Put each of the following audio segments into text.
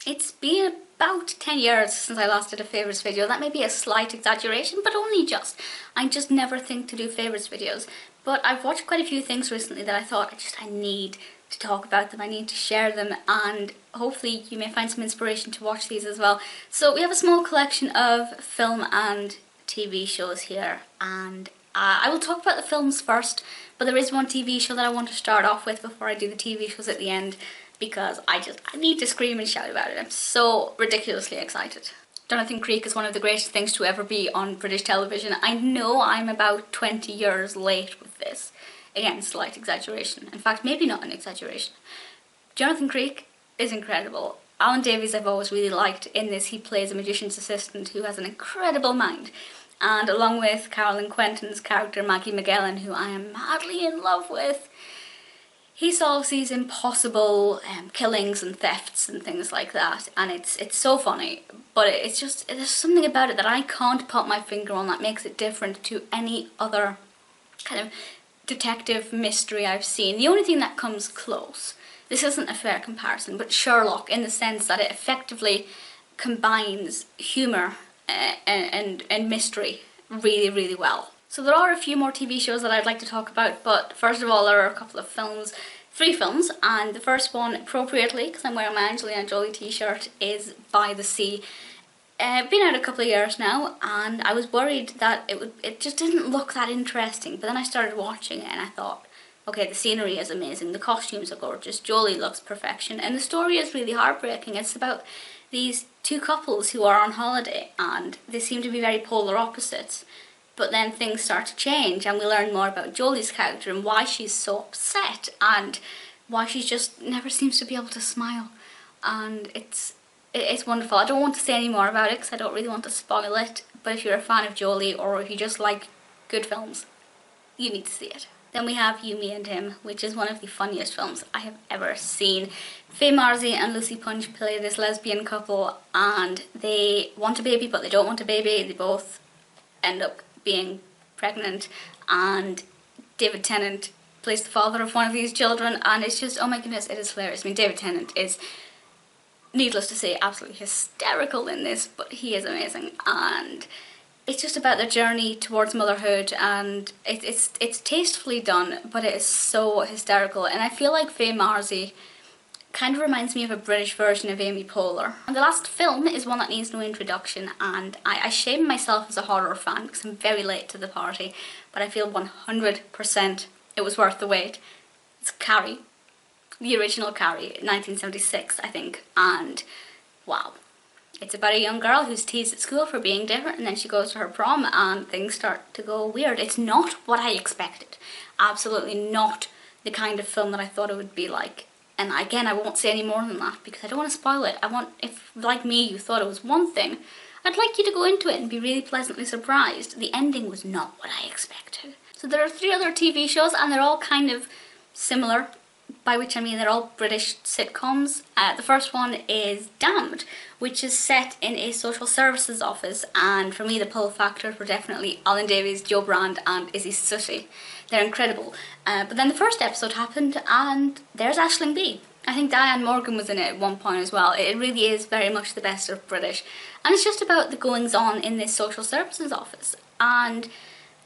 It's been about 10 years since I last did a favourites video. That may be a slight exaggeration, but only just. I just never think to do favourites videos. But I've watched quite a few things recently that I thought I need to talk about them, I need to share them, and hopefully you may find some inspiration to watch these as well. So we have a small collection of film and TV shows here, and I will talk about the films first, but there is one TV show that I want to start off with before I do the TV shows at the end, because I need to scream and shout about it. I'm so ridiculously excited. Jonathan Creek is one of the greatest things to ever be on British television. I know I'm about 20 years late with this. Again, slight exaggeration. In fact, maybe not an exaggeration. Jonathan Creek is incredible. Alan Davies I've always really liked. In this he plays a magician's assistant who has an incredible mind. And along with Carolyn Quentin's character Maggie Magellan, who I am madly in love with, he solves these impossible killings and thefts and things like that, and it's so funny, but it's just, there's something about it that I can't put my finger on that makes it different to any other kind of detective mystery I've seen. The only thing that comes close, this isn't a fair comparison, but Sherlock, in the sense that it effectively combines humour and mystery really, really well. So there are a few more TV shows that I'd like to talk about, but first of all there are a couple of films, 3 films, and the first one, appropriately, because I'm wearing my Angelina Jolie t-shirt, is By the Sea. Been out a couple of years now, and I was worried that it just didn't look that interesting, but then I started watching it and I thought, okay, the scenery is amazing, the costumes are gorgeous, Jolie looks perfection, and the story is really heartbreaking. It's about these 2 couples who are on holiday, and they seem to be very polar opposites. But then things start to change and we learn more about Jolie's character and why she's so upset and why she just never seems to be able to smile. And it's wonderful. I don't want to say any more about it because I don't really want to spoil it, but if you're a fan of Jolie or if you just like good films, you need to see it. Then we have You, Me and Him, which is one of the funniest films I have ever seen. Faye Marzi and Lucy Punch play this lesbian couple and they want a baby but they don't want a baby. They both end up being pregnant, and David Tennant plays the father of one of these children, and it's just, oh my goodness, it is hilarious. I mean, David Tennant is, needless to say, absolutely hysterical in this, but he is amazing, and it's just about their journey towards motherhood, and it's tastefully done, but it is so hysterical. And I feel like Faye Marzi kind of reminds me of a British version of Amy Poehler. And the last film is one that needs no introduction, and I shame myself as a horror fan because I'm very late to the party, but I feel 100% it was worth the wait. It's Carrie, the original Carrie, 1976 I think, and wow. It's about a young girl who's teased at school for being different, and then she goes to her prom and things start to go weird. It's not what I expected. Absolutely not the kind of film that I thought it would be like. And again, I won't say any more than that because I don't want to spoil it. If, like me, you thought it was one thing, I'd like you to go into it and be really pleasantly surprised. The ending was not what I expected. So there are 3 other TV shows and they're all kind of similar, by which I mean they're all British sitcoms. The first one is Damned, which is set in a social services office, and for me the pull factors were definitely Alan Davies, Joe Brand and Izzy Sooty. They're incredible. But then the first episode happened and there's Aisling Bea. I think Diane Morgan was in it at one point as well. It really is very much the best of British. And it's just about the goings on in this social services office. And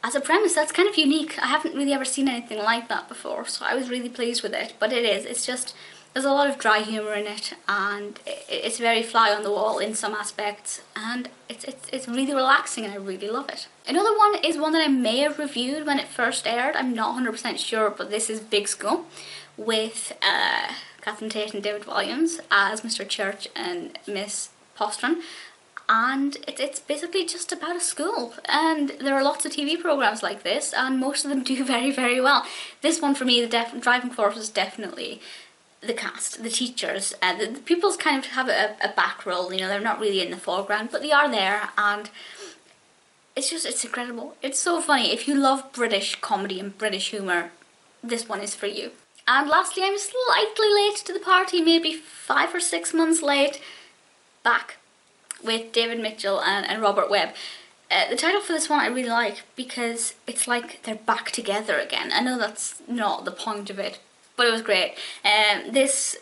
as a premise, that's kind of unique. I haven't really ever seen anything like that before, so I was really pleased with it. But it's just, there's a lot of dry humour in it, and it's very fly on the wall in some aspects, and it's really relaxing and I really love it. Another one is one that I may have reviewed when it first aired, I'm not 100% sure, but this is Big School, with Catherine Tate and David Williams as Mr. Church and Miss Postron. And it's basically just about a school, and there are lots of TV programmes like this and most of them do very, very well. This one for me, the driving force is definitely the cast, the teachers. The pupils kind of have a back role, you know, they're not really in the foreground, but they are there, and it's incredible. It's so funny. If you love British comedy and British humour, this one is for you. And lastly, I'm slightly late to the party, maybe 5 or 6 months late, Back, with David Mitchell and Robert Webb. The title for this one I really like because it's like they're back together again. I know that's not the point of it, but it was great. This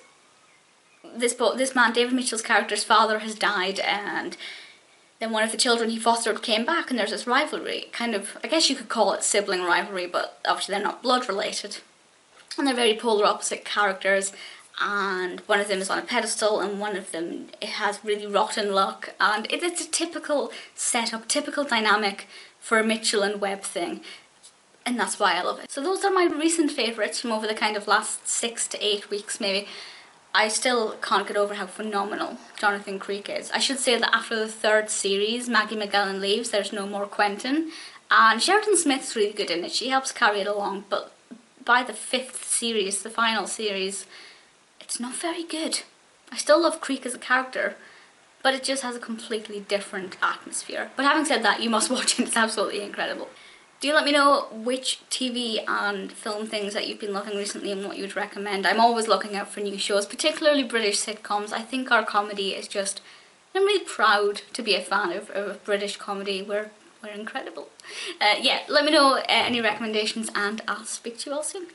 this man, David Mitchell's character's father has died, and then one of the children he fostered came back, and there's this rivalry, kind of, I guess you could call it sibling rivalry, but obviously they're not blood related. And they're very polar opposite characters, and one of them is on a pedestal and one of them has really rotten luck, and it's a typical setup, typical dynamic for a Mitchell and Webb thing, and that's why I love it. So those are my recent favourites from over the kind of last 6 to 8 weeks maybe. I still can't get over how phenomenal Jonathan Creek is. I should say that after the 3rd series, Maggie McLean leaves, there's no more Quentin, and Sheridan Smith's really good in it. She helps carry it along, but by the 5th series, the final series, it's not very good. I still love Creek as a character, but it just has a completely different atmosphere. But having said that, you must watch it, it's absolutely incredible. Do let me know which TV and film things that you've been loving recently and what you'd recommend. I'm always looking out for new shows, particularly British sitcoms. I think our comedy is just... I'm really proud to be a fan of British comedy. We're incredible. Yeah, let me know any recommendations and I'll speak to you all soon.